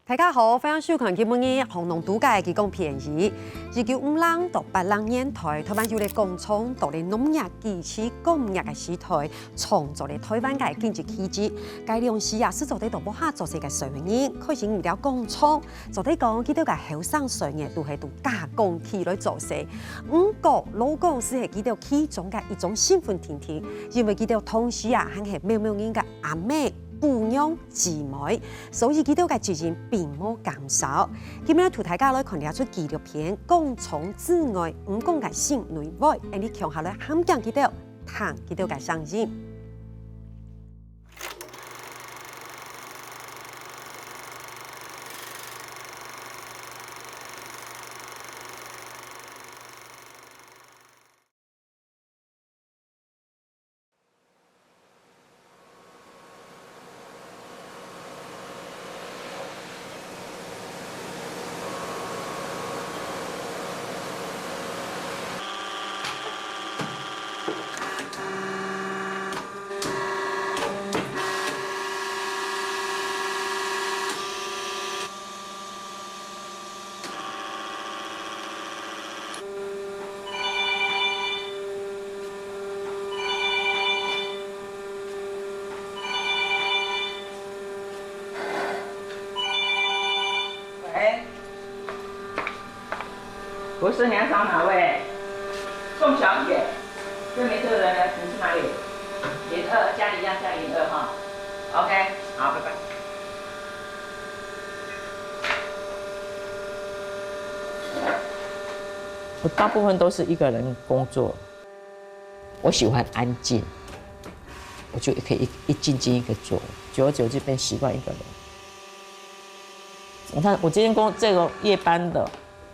大家好，欢迎收看今日红龙度假的讲便宜。1956到80年代，台湾有咧工厂到咧农业机器工业的时代，创造咧台湾嘅经济奇迹。该两时也是做得到不下做些嘅商人，开始有了工厂，做得讲佢哋嘅后生商人都系度加工起来做事。五个老公是系佢哋其中嘅一种身份天天，因为佢哋同时啊，还系妙妙人嘅阿妹。父娘姊妹，所以佢哋嘅責任並冇減少。今日同大家來看一出紀錄片，講從之外唔講嘅性內外，而你強下來喊講佢哋，談佢哋嘅聲音。不是，你要找哪位？宋小姐，对面这个人呢？你是哪里？02加1加02哈。OK， 好，拜拜。我大部分都是一个人工作，我喜欢安静，我就可以一静静一个做，久而久之变习惯一个人。你看，我今天这个夜班的。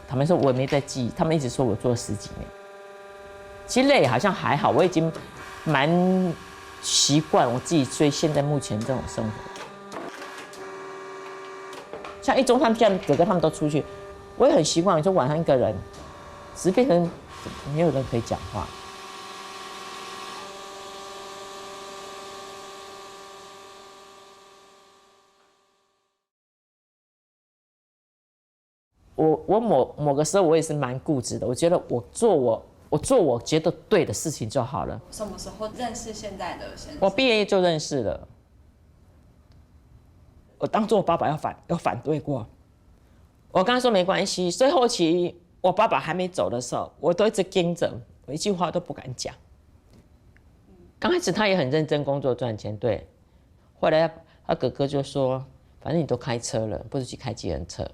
他们说我也没在记，他们一直说我做了10几年。其实累好像还好，我已经蛮习惯我自己追现在目前这种生活。像一中他们现在哥哥他们都出去，我也很习惯。你说晚上一个人，只是变成没有人可以讲话。我某个时候我也是蛮固执的，我觉得我做我觉得对的事情就好了。什么时候认识现在的先生？我毕业就认识了。我当初我爸爸要反对过，我跟他说没关系。所以后期我爸爸还没走的时候，我都一直盯着，我一句话都不敢讲。刚开始他也很认真工作赚钱，对。后来他哥哥就说，反正你都开车了，不如去开计程车。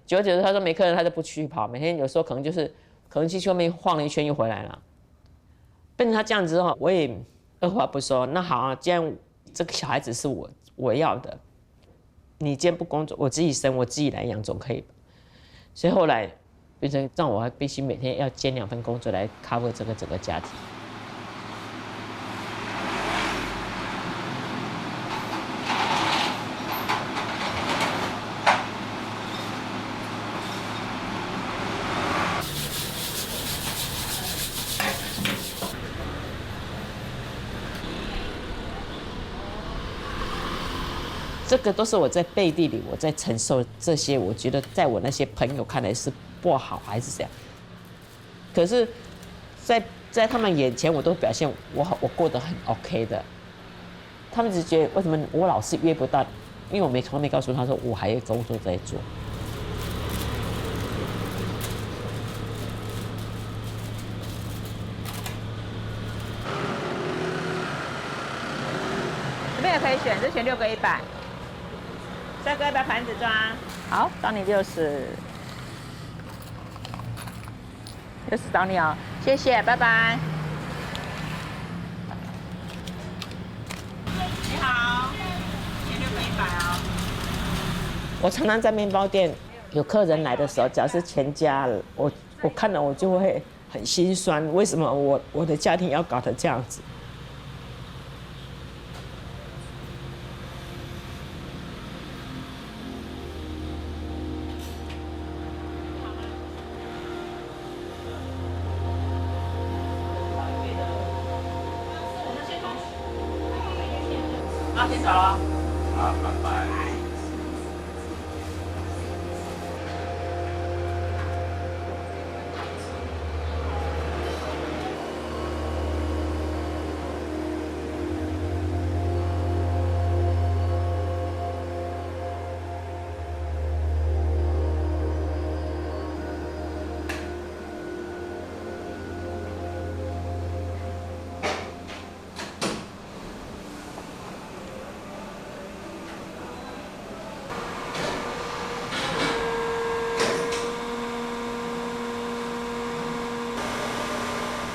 久而久之，他说没客人，他就不去跑，每天有时候可能去外面晃了一圈又回来了。变成他这样子之后，我也二话不说，那好啊，既然这个小孩子是我要的，你今天不工作，我自己生，我自己来养总可以吧？所以后来变成让我还必须每天要兼2份工作来 cover 这个整个家庭。这个都是我在背地里，我在承受这些，我觉得在我那些朋友看来是不好还是怎样，可是在他们眼前，我都表现我过得很 OK 的。他们只觉得为什么我老是约不到，因为我从来没告诉他说我还有工作在做。这边也可以选，这选6个100。帅哥要不要盘子装？好，找你60找你哦，谢谢，拜拜。你好，选6个100哦。我常常在面包店有客人来的时候，只要是全家了，我看了我就会很心酸，为什么我的家庭要搞成这样子？好，先走了。好，拜拜。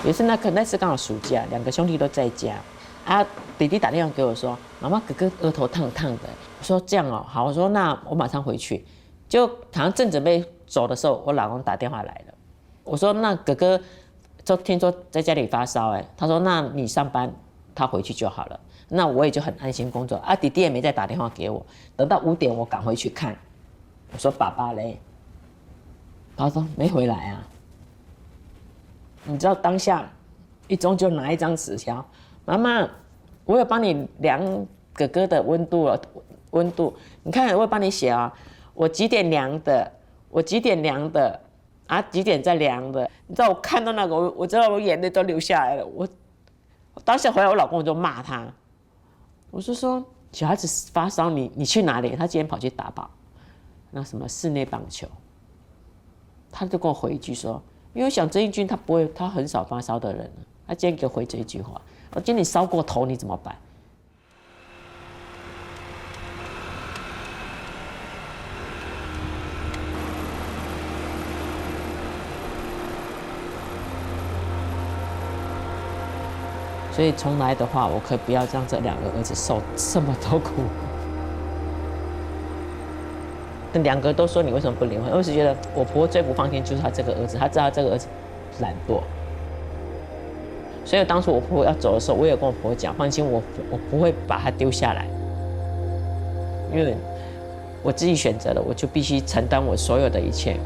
也是那次刚好暑假，2个兄弟都在家，啊，弟弟打电话给我说，妈妈哥哥额头烫烫的，我说这样哦，好，我说那我马上回去，就好像正准备走的时候，我老公打电话来了，我说那哥哥就听说在家里发烧，他说那你上班，他回去就好了，那我也就很安心工作，啊，弟弟也没再打电话给我，等到5点我赶回去看，我说爸爸嘞，他说没回来啊。你知道当下一中就拿一张纸条，妈妈，我有帮你量哥哥的温度了，温度，你看我有帮你写啊，我几点量的，我几点量的，啊几点再量的，你知道我看到那个，我知道我眼泪都流下来了，我当下回来我老公就骂他，我是说小孩子发烧你去哪里？他今天跑去打保，那什么室内棒球，他就跟我回一句说。因为想郑义军他很少发烧的人，他今天给我回这一句话，我今天你烧过头你怎么办？所以从来的话，我可以不要让这2个儿子受这么多苦。但2个都说你为什么不离婚？我是觉得我婆最不放心就是他这个儿子，他知道他这个儿子懒惰，所以当初我婆婆要走的时候，我也跟我婆婆讲，放心，我不会把他丢下来，因为我自己选择了，我就必须承担我所有的一切。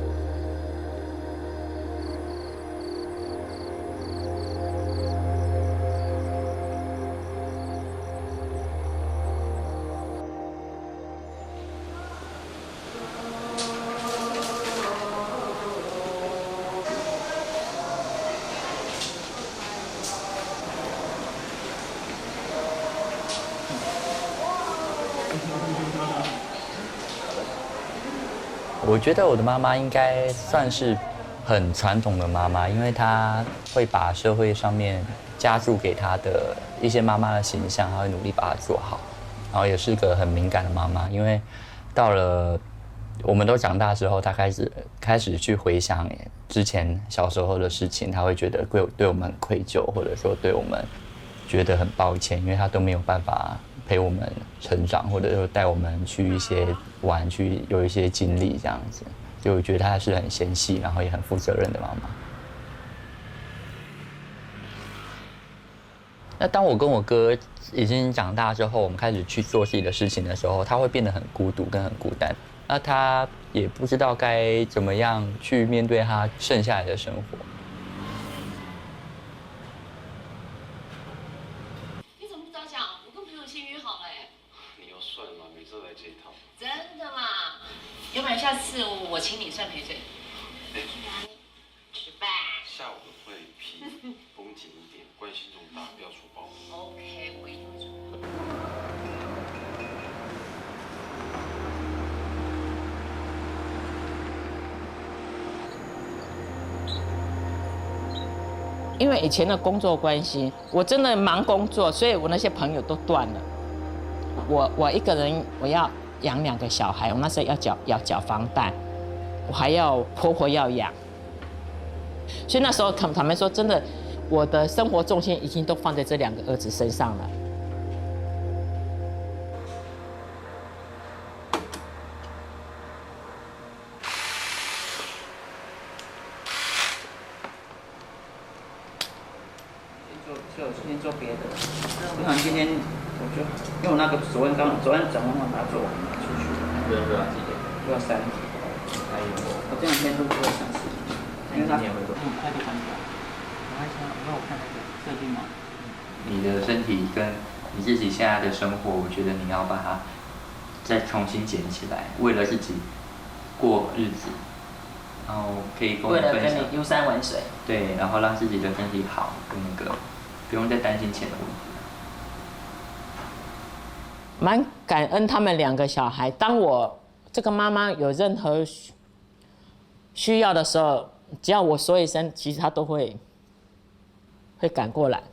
我觉得我的妈妈应该算是很传统的妈妈，因为她会把社会上面加注给她的一些妈妈的形象，她会努力把它做好。然后也是个很敏感的妈妈，因为到了我们都长大之后，她开始去回想之前小时候的事情，她会觉得对我们很愧疚，或者说对我们觉得很抱歉，因为她都没有办法陪我们成长，或者说带我们去一些玩，去有一些经历这样子，所以我觉得她是很纤细，然后也很负责任的妈妈。那当我跟我哥已经长大之后，我们开始去做自己的事情的时候，他会变得很孤独跟很孤单。那他也不知道该怎么样去面对他剩下来的生活。你怎么不早讲？我跟朋友先约好了哎。你要算吗？每次来这一套。真的啦，要不然下次我请你算赔罪。吃饭。下午的会批，绷紧一点，关系重大，不要出包。OK， 我一定会出。因为以前的工作关系，我真的忙工作，所以我那些朋友都断了。我一个人我要养2个小孩，我那时候要缴房贷，我还要婆婆要养，所以那时候坦白说，真的我的生活重心已经都放在这2个儿子身上了。先做别的，我想今天我就因为我那个昨天整完把它做完拿出去，多少几点？都要3点。还有我这2天都不会想事情，因为他今天会做。快就关掉。我还想让我看那个设定吗？你的身体跟你自己现在的生活，我觉得你要把它再重新捡起来，为了自己过日子，然后可以跟我为了分享。跟你游山玩水。对，然后让自己的身体好，跟那个不用再担心钱的问题。蛮感恩他们2个小孩。当我这个妈妈有任何需要的时候，只要我说一声，其实他都会赶过来。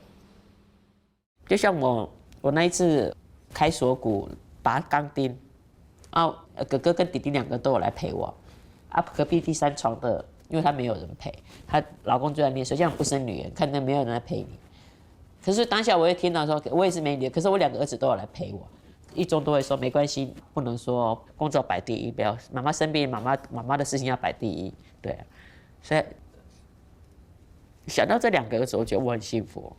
就像我那一次开锁骨拔钢钉，啊，哥哥跟弟弟2个都有来陪我，啊，隔壁第3床的因为她没有人陪，她老公就在念书，这样不生女儿，看到没有人来陪你。可是当下我也听到说，我也是没女儿，可是我2个儿子都有来陪我。一中都会说没关系，不能说工作摆第一，不要妈妈生病，妈妈的事情要摆第一，对、啊，所以想到这2个儿子，我觉得我很幸福。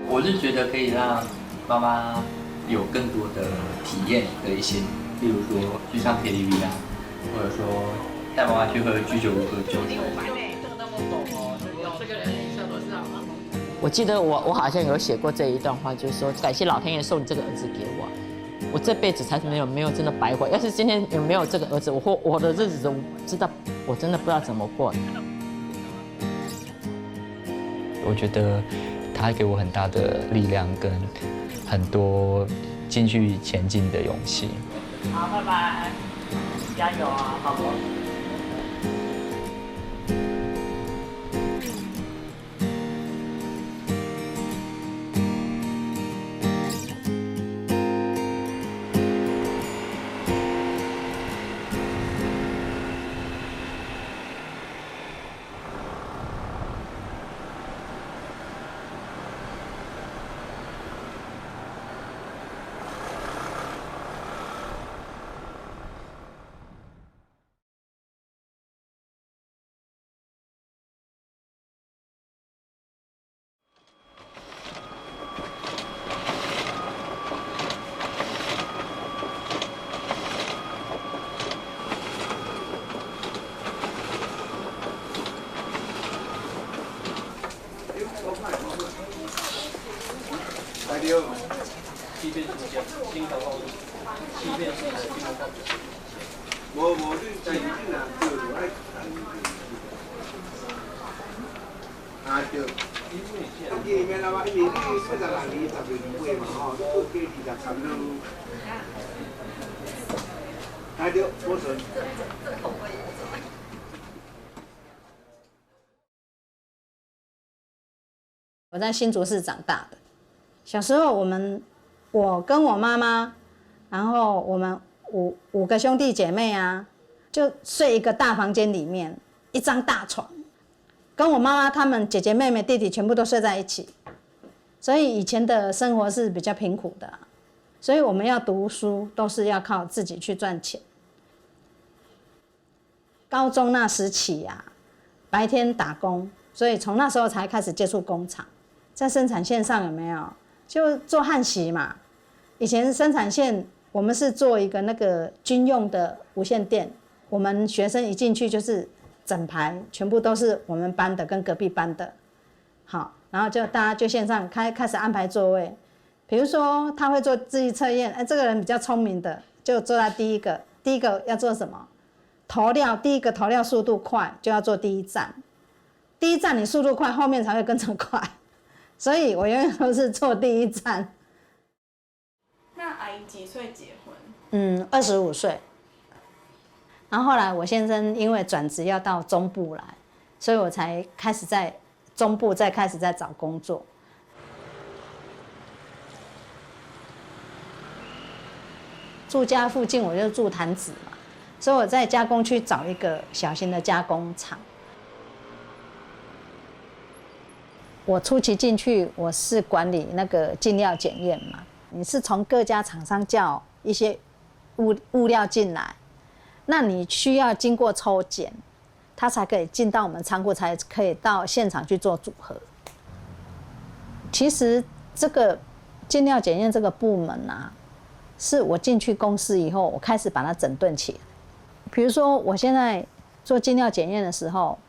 我是觉得可以让妈妈有更多的体验的一些，例如说去唱 KTV 啊，或者说带妈妈去喝居酒屋喝酒。我记得我好像有写过这一段话，就是说感谢老天爷送你这个儿子给我，我这辈子才没有真的白活。要是今天有没有这个儿子，我的日子我真的不知道怎么过。我觉得他给我很大的力量跟很多继续前进的勇气。好，拜拜，加油啊，宝宝。我在新竹市长大的，小时候我跟我妈妈，然后我们五个兄弟姐妹啊，就睡一个大房间里面，一张大床，跟我妈妈他们姐姐妹妹弟弟全部都睡在一起，所以以前的生活是比较贫苦的，所以我们要读书都是要靠自己去赚钱。高中那时起啊，白天打工，所以从那时候才开始接触工厂。在生产线上有没有就做焊锡嘛？以前生产线我们是做一个那个军用的无线电，我们学生一进去就是整排全部都是我们班的跟隔壁班的，好，然后就大家就线上开始安排座位，比如说他会做智力测验，这个人比较聪明的就坐在第一个要做什么？投料，第一个投料速度快就要做第一站，第一站你速度快，后面才会跟着快。所以我永远都是做第一站。那阿姨几岁结婚？25岁。然后后来我先生因为转职要到中部来，所以我才开始在中部开始在找工作。住家附近我就住潭子嘛，所以我在加工区找一个小型的加工厂。我初期进去，我是管理那个进料检验嘛。你是从各家厂商叫一些物料进来，那你需要经过抽检，它才可以进到我们仓库，才可以到现场去做组合。其实这个进料检验这个部门啊，是我进去公司以后，我开始把它整顿起来。比如说，我现在做进料检验的时候，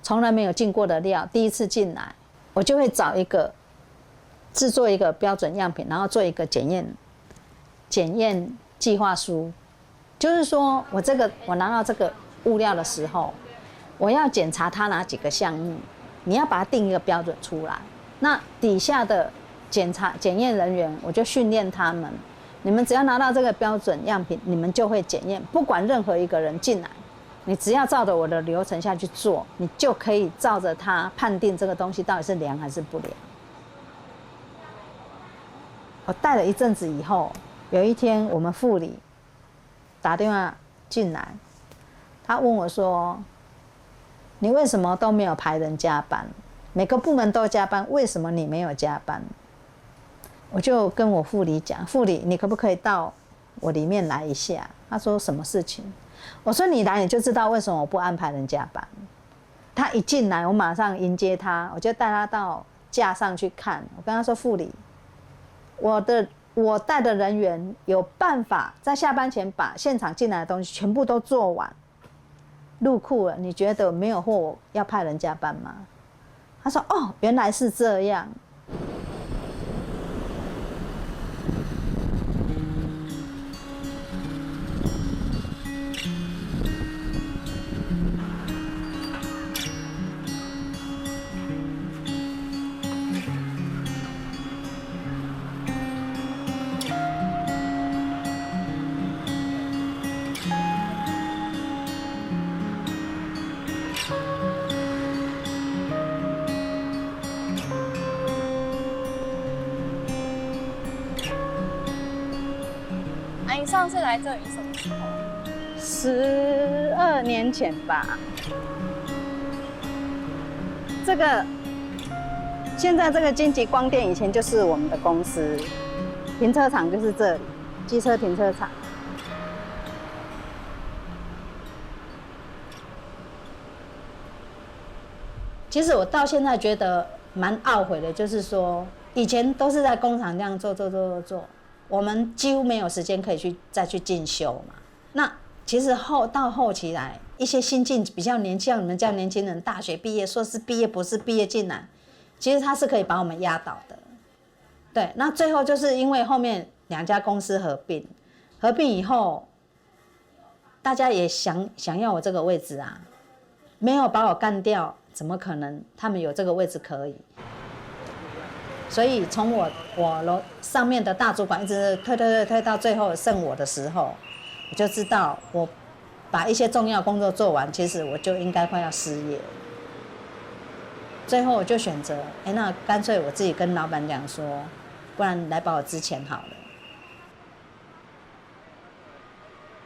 从来没有进过的料，第一次进来。我就会找制作一个标准样品，然后做一个检验计划书。就是说我拿到这个物料的时候，我要检查它哪几个项目，你要把它定一个标准出来。那底下的检验人员，我就训练他们，你们只要拿到这个标准样品，你们就会检验，不管任何一个人进来。你只要照着我的流程下去做，你就可以照着它判定这个东西到底是良还是不良。我带了一阵子以后，有一天我们副理打电话进来，他问我说：“你为什么都没有排人加班？每个部门都加班，为什么你没有加班？”我就跟我副理讲：“副理，你可不可以到我里面来一下？”他说：“什么事情？”我说：“你来你就知道为什么我不安排人加班。”他一进来，我马上迎接他，我就带他到架上去看。我跟他说：“副理，我带的人员有办法在下班前把现场进来的东西全部都做完，入库了。你觉得没有货我要派人加班吗？”他说：“哦，原来是这样。”阿姨上次来这里什么时候12年前吧。这个现在这个金极光电以前就是我们的公司，停车场就是这里，机车停车场。其实我到现在觉得蛮懊悔的，就是说以前都是在工厂这样做，我们几乎没有时间可以再去进修嘛。那其实到后期来，一些新进比较年轻，像你们这样年轻人，大学毕业、硕士毕业、博士毕业进来，其实他是可以把我们压倒的。对，那最后就是因为后面2家公司合并以后，大家也想要我这个位置啊，没有把我干掉，怎么可能他们有这个位置可以？所以从我楼上面的大主管一直推到最后剩我的时候，我就知道我把一些重要工作做完，其实我就应该快要失业了。最后我就选择，那干脆我自己跟老板讲说，不然来把我资遣好了。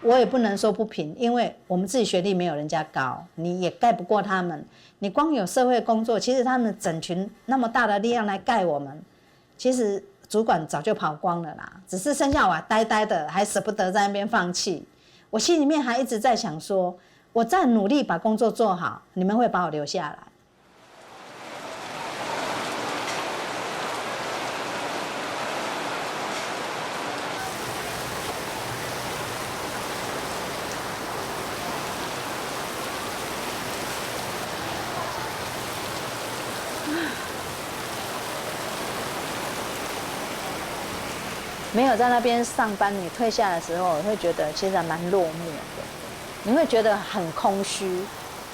我也不能说不平，因为我们自己学历没有人家高，你也盖不过他们。你光有社会工作，其实他们整群那么大的力量来盖我们，其实主管早就跑光了啦，只是剩下我呆呆的，还舍不得在那边放弃。我心里面还一直在想说，我再努力把工作做好，你们会把我留下来。没有在那边上班，你退下的时候，我会觉得其实还蛮落寞的，你会觉得很空虚。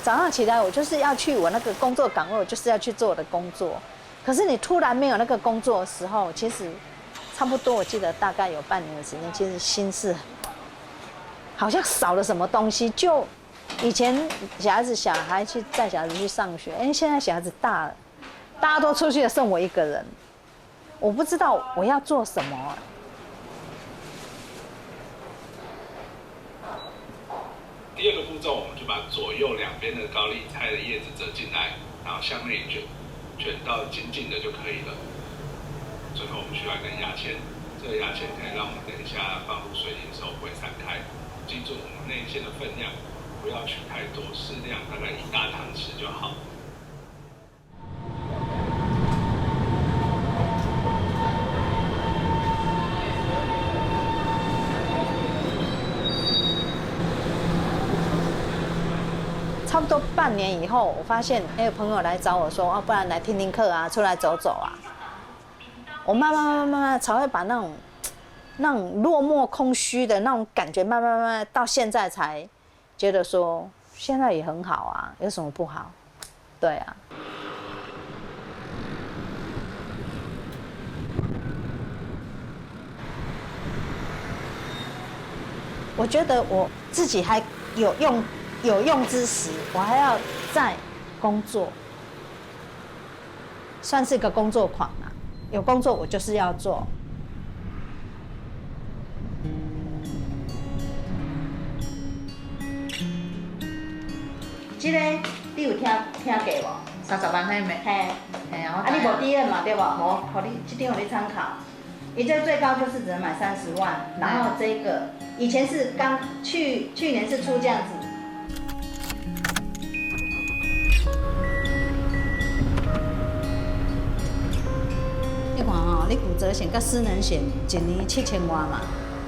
早上起来，我就是要去我那个工作岗位，我就是要去做我的工作。可是你突然没有那个工作的时候，其实差不多，我记得大概有半年的时间，其实心是好像少了什么东西。就以前小孩去带小孩子去上学，现在小孩子大了，大家都出去了，剩我一个人，我不知道我要做什么。第2个步骤，我们就把左右两边的高丽菜的叶子折进来，然后向内卷，卷到紧紧的就可以了。最后我们需要一根牙签，这个牙签可以让我们等一下放入水里的时候不会散开。记住我们内馅的分量，不要取太多，适量，大概1大汤匙就好。差不多半年以后，我发现有朋友来找我说，不然来听听课啊，出来走走啊。我慢慢才会把那种落寞空虚的那种感觉，慢慢到现在才觉得说，现在也很好啊，有什么不好？对啊。我觉得我自己还有用之时，我还要再工作，算是个工作狂啊。有工作我就是要做。这个你有听过无？30万迄没？嘿，嘿，啊，你无第二嘛对无？无，互你这张互你参考。你这最高就是只能买30万，然后这个以前是去年是出这样子。你看吼，你骨折险甲失能险一年7000外嘛。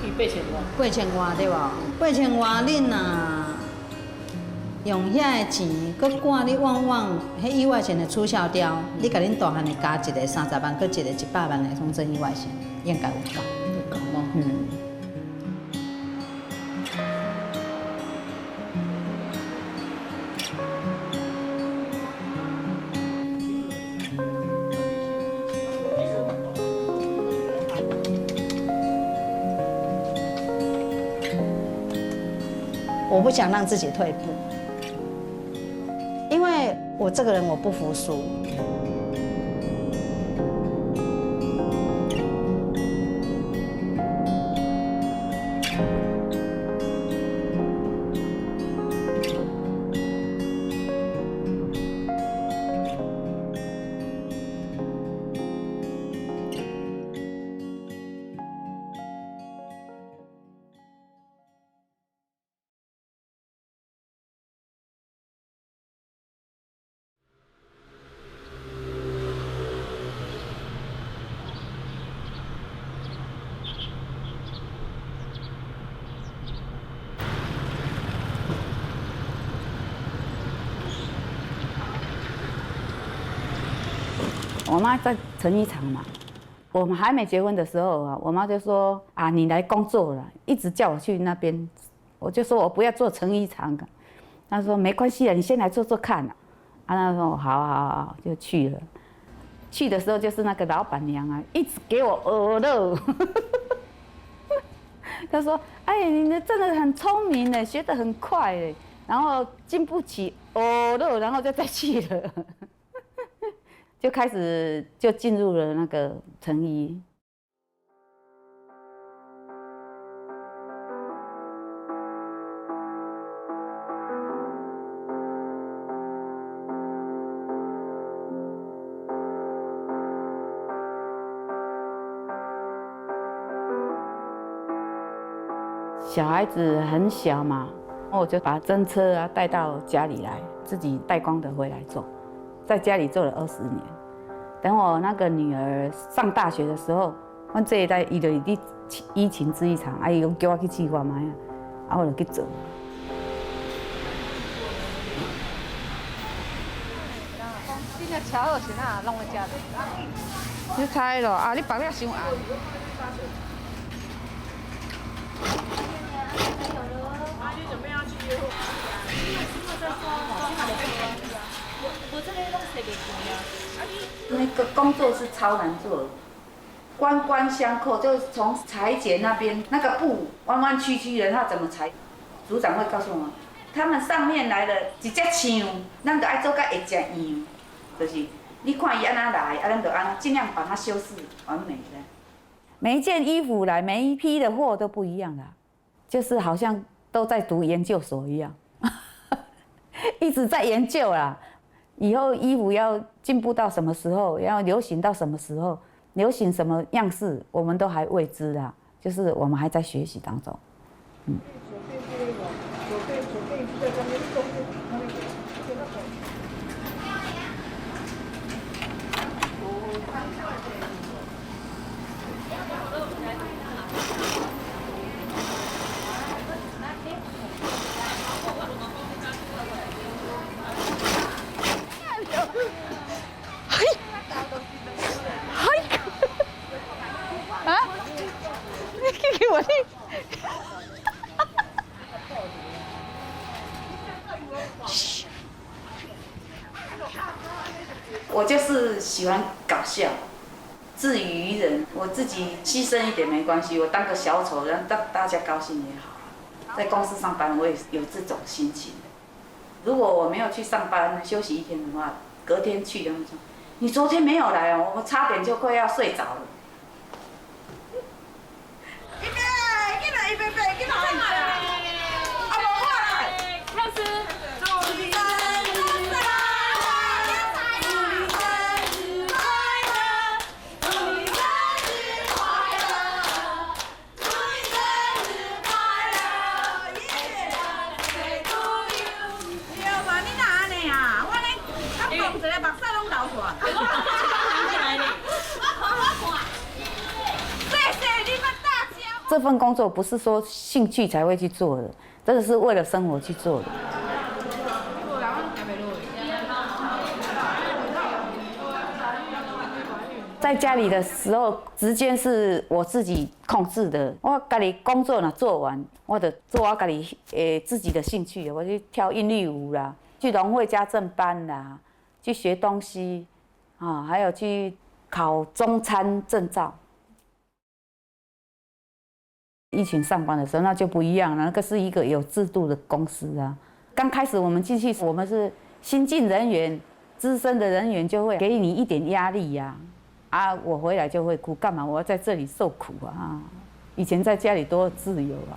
伊8000多。8000外对无？8000外恁若用遐个钱，搁赶你往往，迄意外险的促销掉，你甲恁大汉的加一个30万，搁一个100万的终身意外险，应该有够。有够咯。嗯。我不想让自己退步，因为我这个人我不服输。我妈在成衣厂嘛，我们还没结婚的时候啊，我妈就说啊，你来工作了，一直叫我去那边，我就说我不要做成衣厂，她说没关系啊，你先来做做看啊，她说好，就去了。去的时候就是那个老板娘啊，一直给我鹅肉，她说哎，你真的很聪明呢，学得很快哎，然后经不起鹅肉，然后就再去了。就开始就进入了那个成衣。小孩子很小嘛，我就把针车啊带到家里来，自己带光的回来做。在家里做了20年，等我那个女儿上大学的时候，我这一代伊就伫衣裙制衣厂，啊伊讲叫我去试看卖啊，我就去做。你若超好是哪弄我家的？你猜咯啊！你绑了伤暗。那个工作是超难做的，关关相扣，就是从裁剪那边那个布弯弯曲曲的，他怎么裁？组长会告诉我，他们上面来了一只枪，咱就爱做甲会只样，就是你看伊安那来，啊，咱就安尽量把它修饰完美的。每一件衣服来，每一批的货都不一样啦，就是好像都在读研究所一样，一直在研究啦。以后衣服要进步到什么时候，要流行到什么时候，流行什么样式，我们都还未知啦，就是我们还在学习当中。我就是喜欢搞笑，自娱于人，我自己牺牲一点没关系，我当个小丑，让大家高兴也好。在公司上班，我也有这种心情。如果我没有去上班，休息一天的话，隔天去他们说，你昨天没有来哦，我差点就快要睡着了。老师，祝你生日这份工作不是说兴趣才会去做的，这个是为了生活去做的。在家里的时候，时间是我自己控制的。我家里工作呢做完，我就做我家里自己的兴趣，我去跳韵律舞啦，去农会家政班啦，去学东西，啊，还有去考中餐证照。疫情上班的时候，那就不一样了，那个是一个有制度的公司啊。刚开始我们进去，我们是新进人员，资深的人员就会给你一点压力呀。我回来就会哭，干嘛我要在这里受苦啊？以前在家里多自由啊。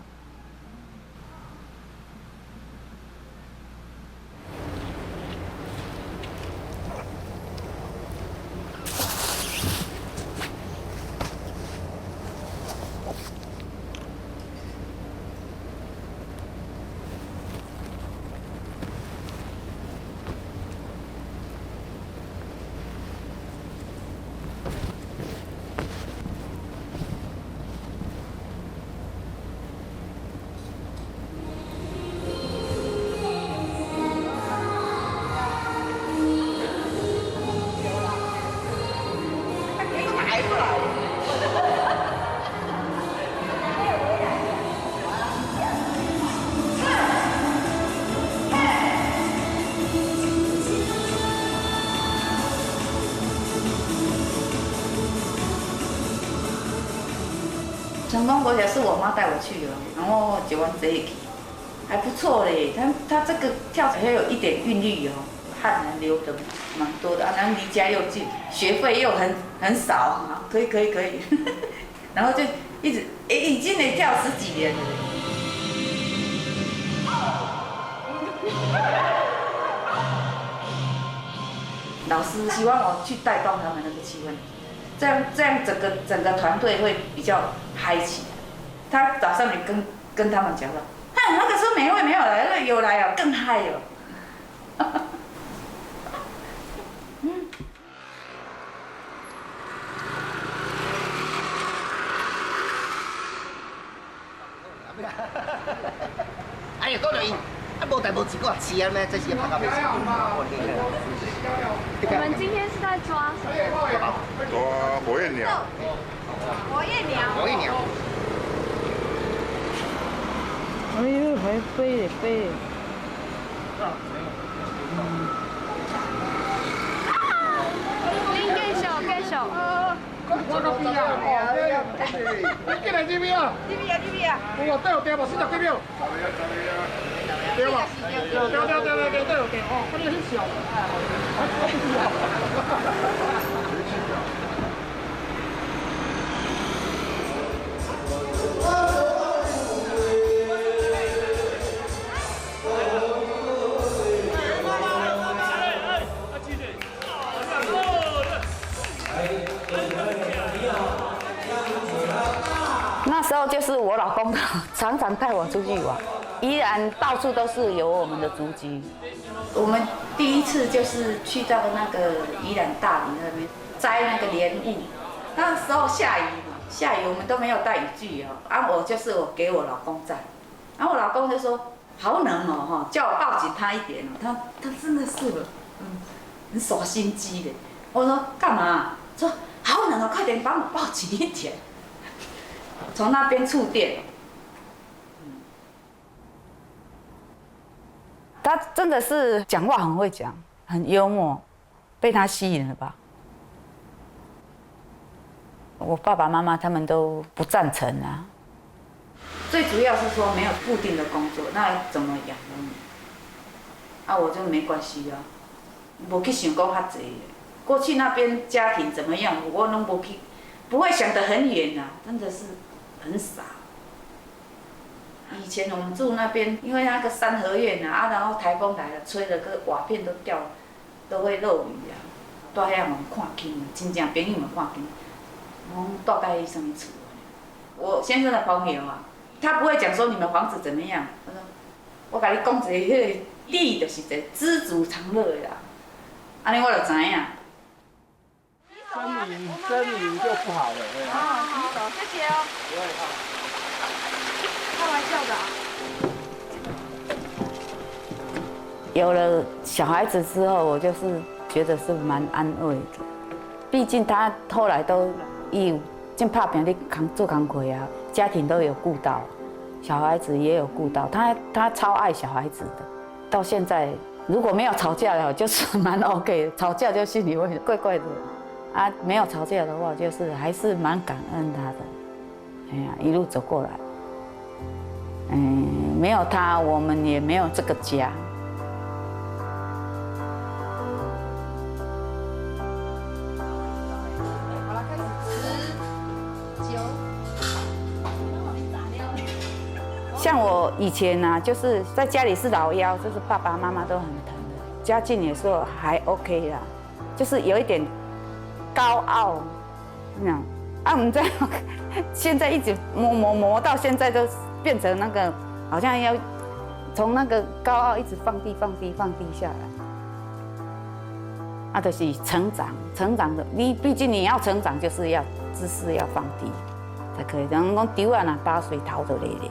成功国小是我妈带我去的，然后结完这一期还不错嘞。他这个跳还有一点韵律哦，汗流的蛮多的，然后离家又近，学费又很少啊，可以，然后就一直已经得跳10几年了。老师希望我去带动他们那个气氛。这样整个团队会比较嗨起来。他早上你跟他们讲了，那个时候没有来，有来哦，更嗨哦。哎呀，多留意，无代无志，我吃啊咩？这些拍到没？我们今天是在抓什么？抓火焰鸟。火焰鸟。哎呦，还飞。继续。我到边啊！你进来这边啊！这边啊！我对无40几秒。对嘛？对，哦，他那个很小。那时候就是我老公常常带我出去玩，宜兰到处都是有我们的足迹。我们第一次就是去到那个宜兰大理那边摘那个莲雾，那时候下雨我们都没有带雨具哦，我给我老公摘，然后我老公就说好冷哦哈，叫我抱紧他一点哦，他真的是很耍心机的。我说干嘛？说好冷哦，快点帮我抱紧一点。从那边触电，他真的是讲话很会讲，很幽默，被他吸引了吧？我爸爸妈妈他们都不赞成啊。最主要是说没有固定的工作，那怎么养呢？我就没关系啊，无去想讲较济。过去那边家庭怎么样，我拢无去，不会想得很远啊，真的是很傻。以前我们住那边，因为那个三合院然后台风来了，吹的个瓦片都掉，都会漏雨啊。住遐嘛看轻，真正朋友嘛看轻，我住在什么厝？我先生的朋友啊，他不会讲说你们房子怎么样，他说我甲你讲一个，迄个地就是一个知足常乐的啦，安尼我就知影。声明就不好了。好，谢谢哦。玩笑的啊。有了小孩子之后，我就是觉得是蛮安慰的。毕竟他后来都正拍拼的做工课啊，家庭都有顾到，小孩子也有顾到。他超爱小孩子的，到现在如果没有吵架了，就是蛮 OK 的。吵架就心里会怪怪的啊，没有吵架的话，就是还是蛮感恩他的。哎呀，一路走过来，没有他，我们也没有这个家。像我以前啊，就是在家里是老幺，就是爸爸妈妈都很疼的，家境也是还 OK 啦，就是有一点高傲，那样啊，我们在现在一直磨到现在都变成那个，好像要从那个高傲一直放低下来，啊，就是成长的，毕竟你要成长，就是要姿势要放低才可以。人讲丢啊，那打水头就累累。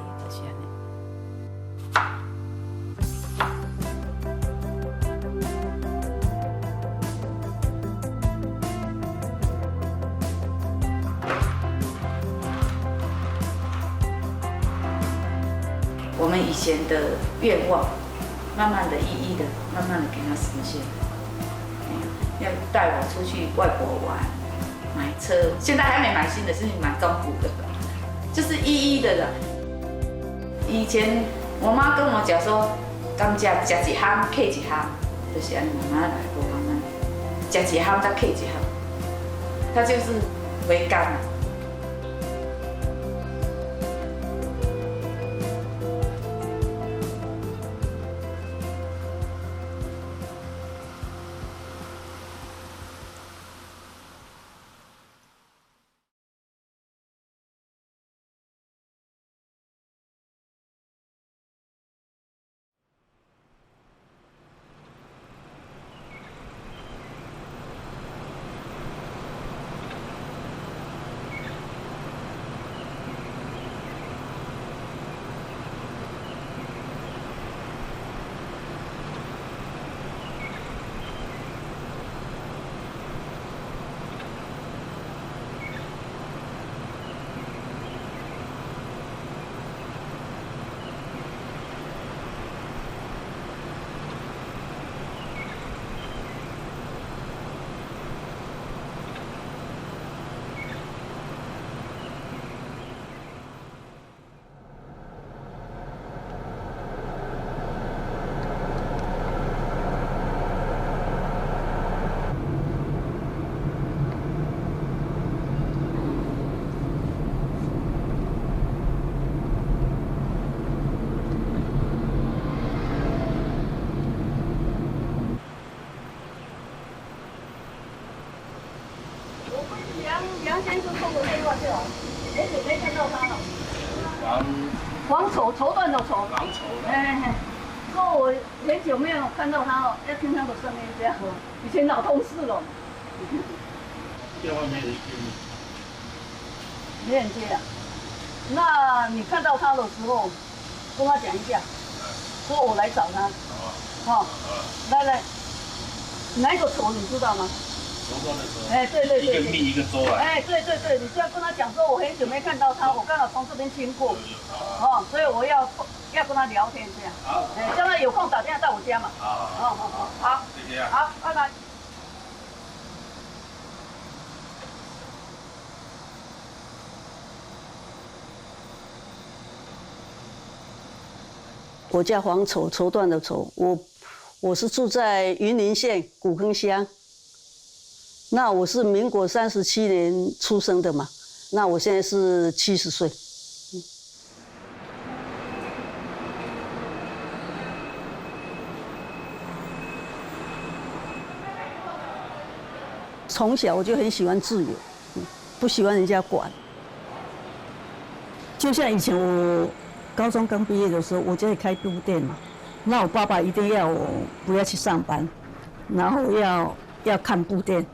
我们以前的愿望，慢慢的一的，慢慢的给它实现。要带我出去外国玩，买车，现在还没买新的，是买中古的，就是一的了。以前我妈跟我讲说，刚吃一项客一项，就是安尼慢慢来，慢慢吃一项再客一项，它就是回甘。梁先生送的电话就好，很久没看到他了。黄绸，绸缎的绸。黄绸。说我很久没有看到他了，要听他的声音这样。以前老同事了。电话没人接。没人接啊？那你看到他的时候，跟他讲一下，说我来找他。哦。来，哪一个绸你知道吗？对，一个蜜一个粥啊。对，你就要跟他讲说，我很久没看到他，我刚好从这边经过，所以我要跟他聊天这样。好。将来有空打电话到我家嘛。好，谢谢啊。好，拜拜。我叫黄绸，绸缎的绸。我是住在云林县古坑乡。那我是民国37年出生的嘛，那我现在是70岁。从小我就很喜欢自由，不喜欢人家管。就像以前我高中刚毕业的时候，我家里开布店嘛，那我爸爸一定要我不要去上班，然后要看布店。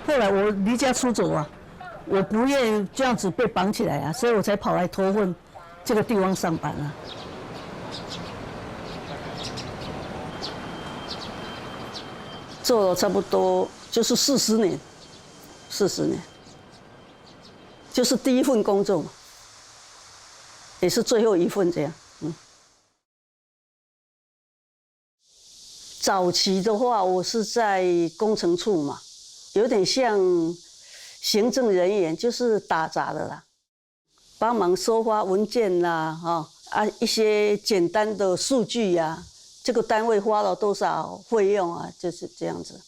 后来我离家出走啊，我不愿意这样子被绑起来啊，所以我才跑来投婚，这个地方上班啊。做了差不多就是40年，40年，就是第一份工作嘛，也是最后一份这样。早期的话，我是在工程处嘛，有点像行政人员，就是打杂的啦，帮忙收发文件啦，一些简单的数据呀。这个单位花了多少费用啊？就是这样子。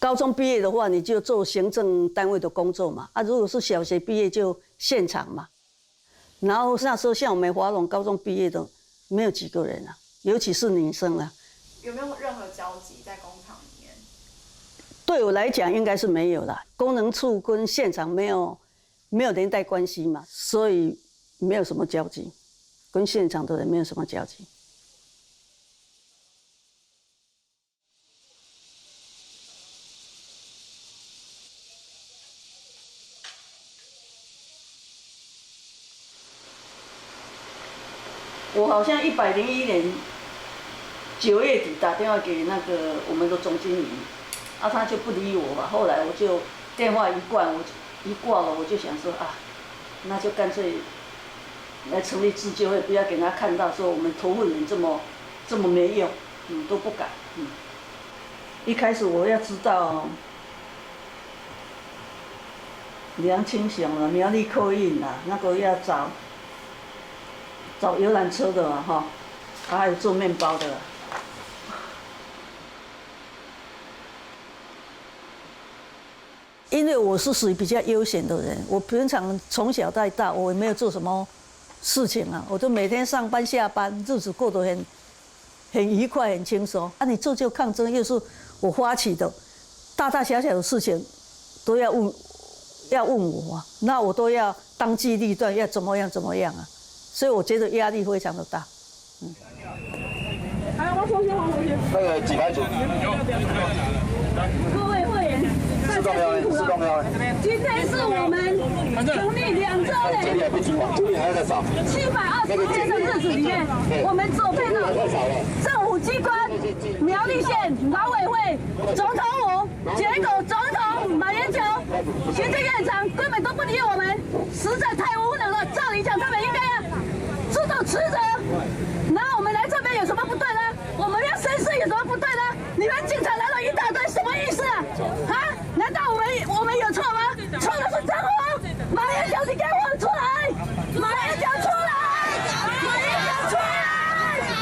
高中毕业的话，你就做行政单位的工作嘛。如果是小学毕业就现场嘛。然后那时候像我们华龙高中毕业的，没有几个人啊，尤其是女生啊。有没有任何交集在工厂里面？对我来讲应该是没有啦。工程处跟现场没有连带关系嘛，所以没有什么交集。跟现场的人没有什么交集。我好像101年9月底打电话给那个我们的总经理，他就不理我嘛。后来我就电话一挂了，我就想说那就干脆。来成立自救会，不要给他看到说我们头份人这么没用，都不敢。一开始我要知道梁清雄了，苗栗客运啦，那个要找游览车的哈，还有做面包的。因为我是属于比较悠闲的人，我平常从小到大我也没有做什么。事情啊，我就每天上班下班，日子过得很愉快，很轻松。你做就抗争，又是我发起的，大大小小的事情都要问我啊，那我都要当机立断，要怎么样啊，所以我觉得压力非常的大。还有我重新还回去。那个几排组？各位会员，大家辛苦了。今天是我们成立2周年720天的日子里面，我们走遍了政府机关、苗栗县劳委会、总统府、结果总统马英九、行政院长根本都不理我们，实在太无能了。照理讲，他们应该要自动辞职。那我们来这边有什么不对呢？我们要申诉有什么不对呢？你们警察来了一大堆，什么意思啊？难道我们有错吗？错的是政府。马英九，你给我出来！马英九出来！马英九出来！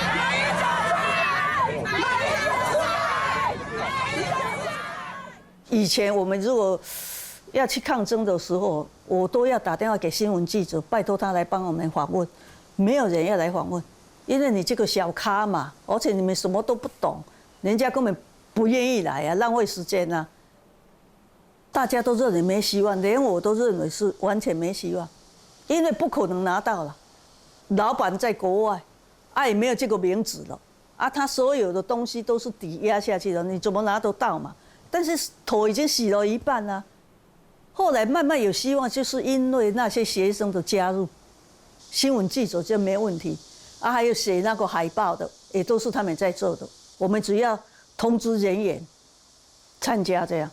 马英九出来！马英九出来！以前我们如果要去抗争的时候，我都要打电话给新闻记者，拜托他来帮我们访问，没有人要来访问，因为你这个小咖嘛，而且你们什么都不懂，人家根本不愿意来啊，浪费时间啊。大家都认为没希望，连我都认为是完全没希望，因为不可能拿到了。老板在国外，也没有这个名字了，他所有的东西都是抵押下去的，你怎么拿得到嘛？但是头已经洗了一半了。后来慢慢有希望，就是因为那些学生的加入，新闻记者就没问题，还有写那个海报的，也都是他们在做的。我们只要通知人员参加这样，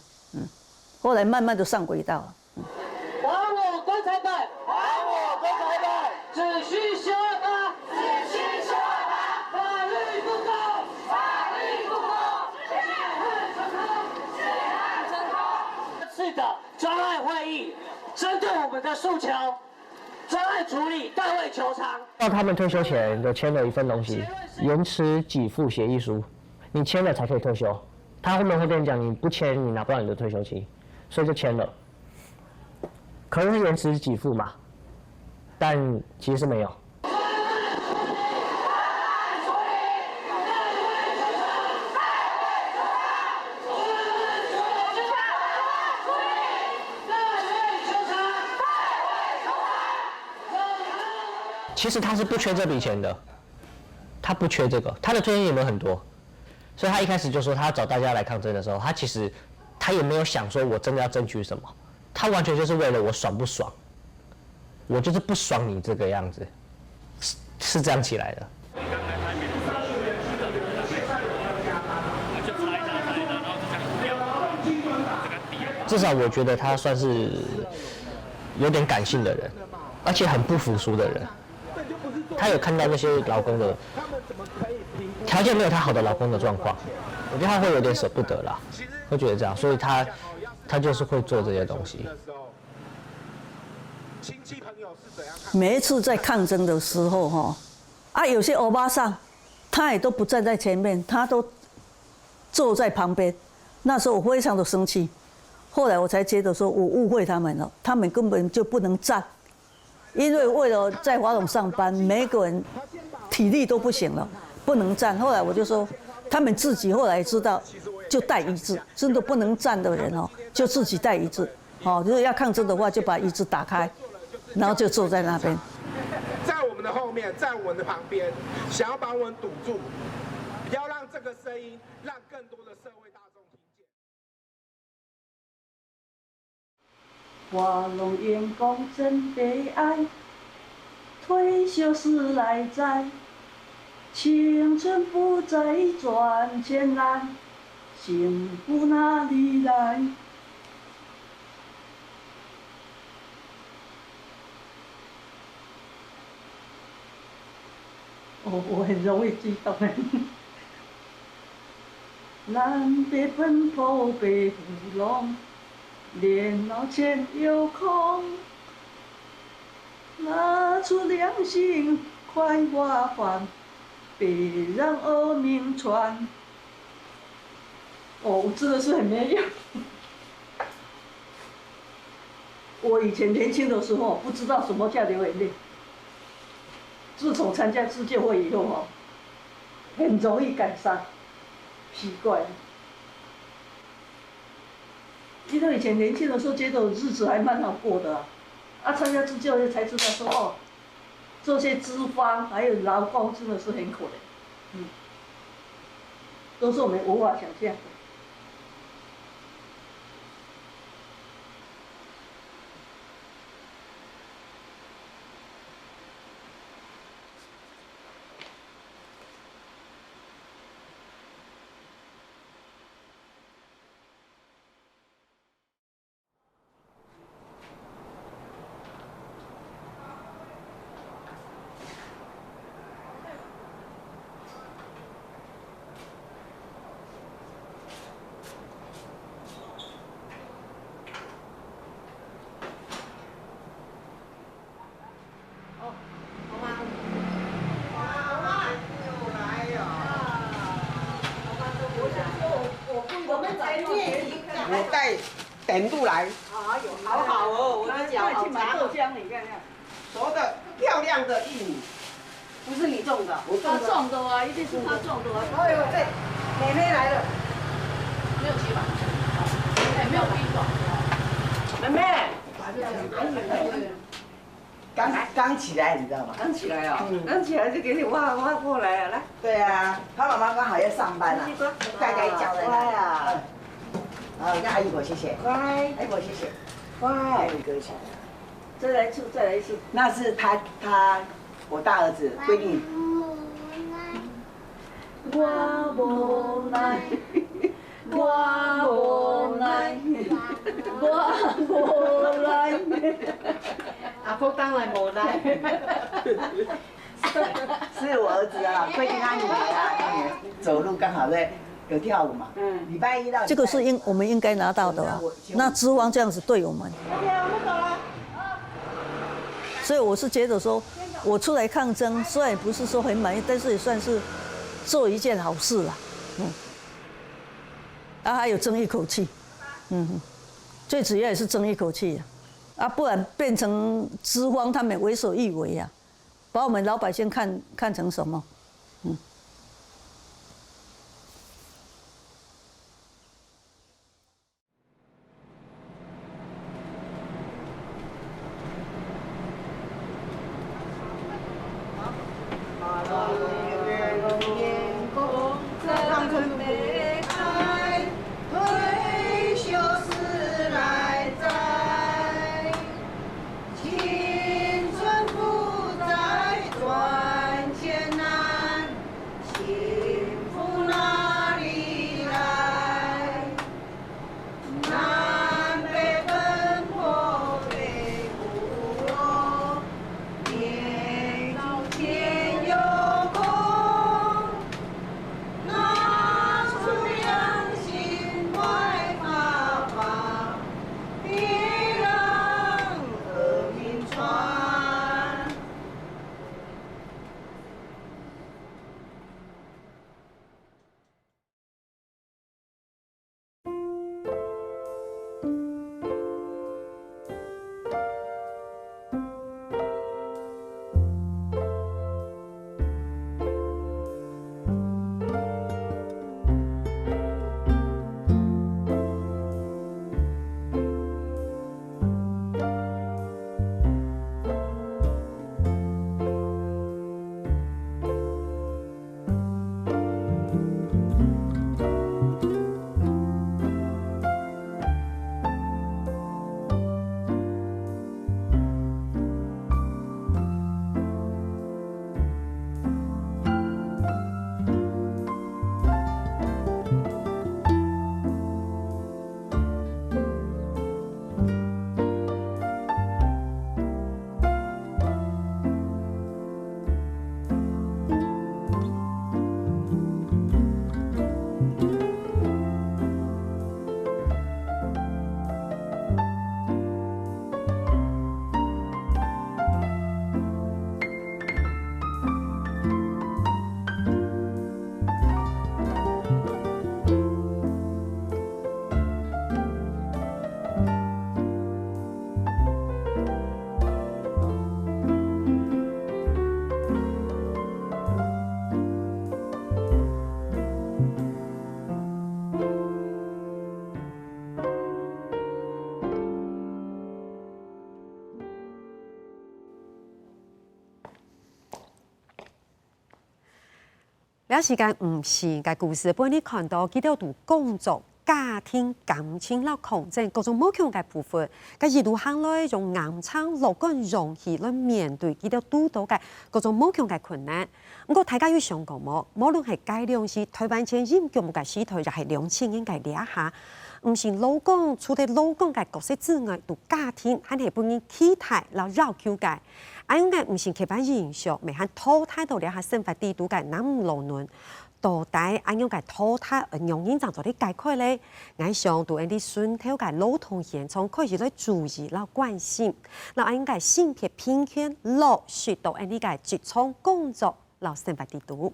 后来慢慢的上轨道了。还我棺材板！还我棺材板！只需修法！只需修法！法律不公！法律不公！血汗成功！血汗成功！这次的专案会议，针对我们的诉求，专案处理代位求偿。到他们退休前就签了一份东西，延迟给付协议书，你签了才可以退休。他后面会跟你讲，你不签你拿不到你的退休金。所以就签了，可能是延迟给付嘛，但其实没有。其实他是不缺这笔钱的，他不缺这个，他的退休金有没有很多？所以他一开始就说他要找大家来抗争的时候，他也没有想说我真的要争取什么，他完全就是为了我爽不爽，我就是不爽你这个样子，是这样起来的。至少我觉得他算是有点感性的人，而且很不服输的人。他有看到那些老公的条件没有他好的老公的状况，我觉得他会有点舍不得啦，会觉得这样，所以他就是会做这些东西。每一次在抗争的时候，有些欧巴桑，他也都不站在前面，他都坐在旁边。那时候我非常的生气，后来我才觉得说我误会他们了，他们根本就不能站，因为为了在华总上班，每个人体力都不行了，不能站。后来我就说，他们自己后来知道，就带椅子，真的不能站的人就自己带椅子，如果要抗争的话，就把椅子打开，然后就坐在那边。在我们的后面，在我们的旁边，想要把我们堵住，不要让这个声音让更多的社会大众听见。华农员工真悲哀，退休时来哉，青春不再赚钱来，幸福哪里来？我很容易激动哎。南北奔波北不拢，年老前有空，拿出良心快发放，别让恶名传。我真的是很没用。我以前年轻的时候不知道什么叫流眼泪。自从参加自救会以后很容易感伤，奇怪。因为以前年轻的时候觉得日子还蛮好过的参加自救会才知道说这些资方还有劳工真的是很可怜，都是我们无法想象的。我带点度来。哎呦，好好哦，我的脚好长。豆浆，你看看，熟的漂亮的玉米，不是你种的，我种的。他种的啊，一定是他种的啊。哎呦，这妹妹来了，没有起吧？哎，没有冰爽。妹妹，刚起来，你知道吗？刚起来啊，刚起来就给你挖过来了，来。对啊，他妈妈刚好要上班了，大家一家人。乖啊。好，那阿姨我谢谢。乖，阿姨我谢谢。乖，你哥请。再来一次，再来一次。那是我大儿子规定。我无奈，我无奈，我无奈。阿婆当然无奈。是我儿子啊，规定他女儿走路刚好在。有跳舞嘛？礼拜一到。这个是我们应该拿到的那资方这样子对我们。OK， 我们走了。所以我是觉得说，我出来抗争，虽然不是说很满意，但是也算是做一件好事了。还有争一口气。最主要也是争一口气不然变成资方他们为所欲为把我们老百姓看成什么？退休时来哉，青了時間唔是個故事，幫你看到幾條度工作、家庭、感情、啦控制各種冇強嘅部分，個一路行來用硬撐、樂觀、容易來面對幾條度到嘅各種冇強嘅困難。不過大家要想講冇，無論係改良是台灣前任腳目嘅時代，就係2000年嘅掠下，唔是老公除咗老公嘅角色之外，對家庭係係幫你期待啦要求嘅。啊，應該唔是刻板印象，咪係淘汰到掠下生活地度嘅男老嫩。到底按樣嘅淘汰，用人怎做啲解決咧？我想對啲順頭嘅老同現狀開始來注意啦關心，嗱按嘅性別平權落實到啲嘅職場工作啦生活地度。